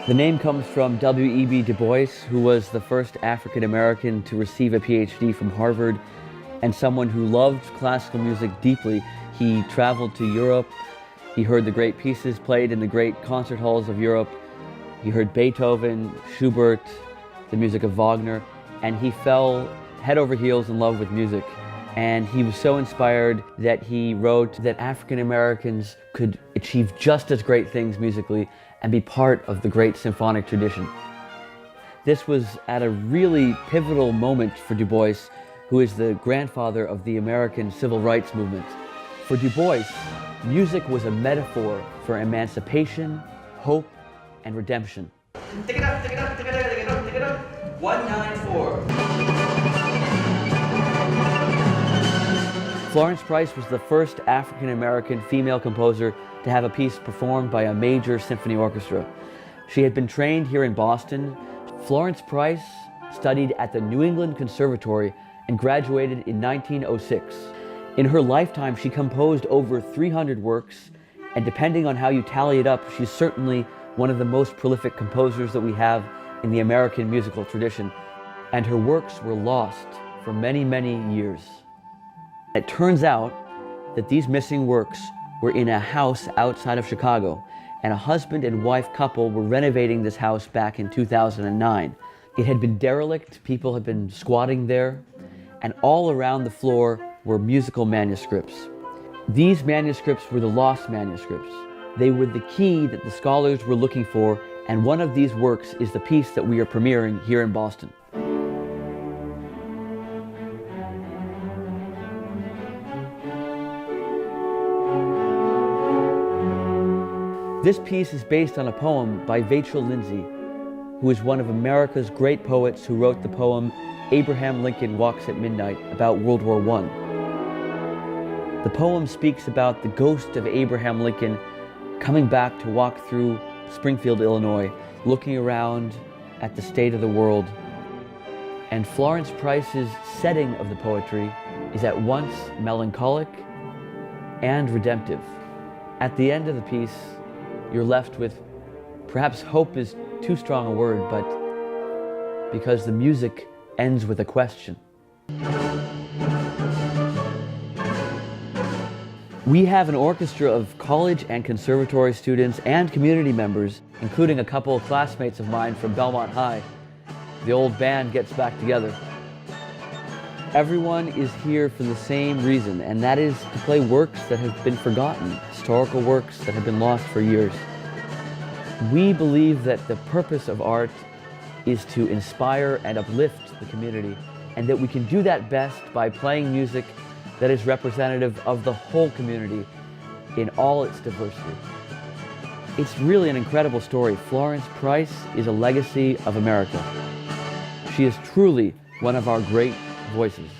The name comes from W.E.B. Du Bois, who was the first African American to receive a PhD from Harvard and someone who loved classical music deeply. He traveled to Europe. He heard the great pieces played in the great concert halls of Europe. He heard Beethoven, Schubert, the music of Wagner, and he fell head over heels in love with music. And he was so inspired that he wrote that African Americans could achieve just as great things musically and be part of the great symphonic tradition. This was at a really pivotal moment for Du Bois, who is the grandfather of the American civil rights movement. For Du Bois, music was a metaphor for emancipation, hope, and redemption. Take it up, take it up, take it up, take it up, take it up. 194. Florence Price was the first African-American female composer to have a piece performed by a major symphony orchestra. She had been trained here in Boston. Florence Price studied at the New England Conservatory and graduated in 1906. In her lifetime, she composed over 300 works, and depending on how you tally it up, she's certainly one of the most prolific composers that we have in the American musical tradition. And her works were lost for many, many years. It turns out that these missing works were in a house outside of Chicago, and a husband and wife couple were renovating this house back in 2009. It had been derelict, people had been squatting there, and all around the floor were musical manuscripts. These manuscripts were the lost manuscripts. They were the key that the scholars were looking for, and one of these works is the piece that we are premiering here in Boston. This piece is based on a poem by Vachel Lindsay, who is one of America's great poets who wrote the poem Abraham Lincoln Walks at Midnight about World War I. The poem speaks about the ghost of Abraham Lincoln coming back to walk through Springfield, Illinois, looking around at the state of the world. And Florence Price's setting of the poetry is at once melancholic and redemptive. At the end of the piece, you're left with, perhaps hope is too strong a word, but because the music ends with a question. We have an orchestra of college and conservatory students and community members, including a couple of classmates of mine from Belmont High. The old band gets back together. Everyone is here for the same reason, and that is to play works that have been forgotten, historical works that have been lost for years. We believe that the purpose of art is to inspire and uplift the community, and that we can do that best by playing music that is representative of the whole community in all its diversity. It's really an incredible story. Florence Price is a legacy of America. She is truly one of our great voices.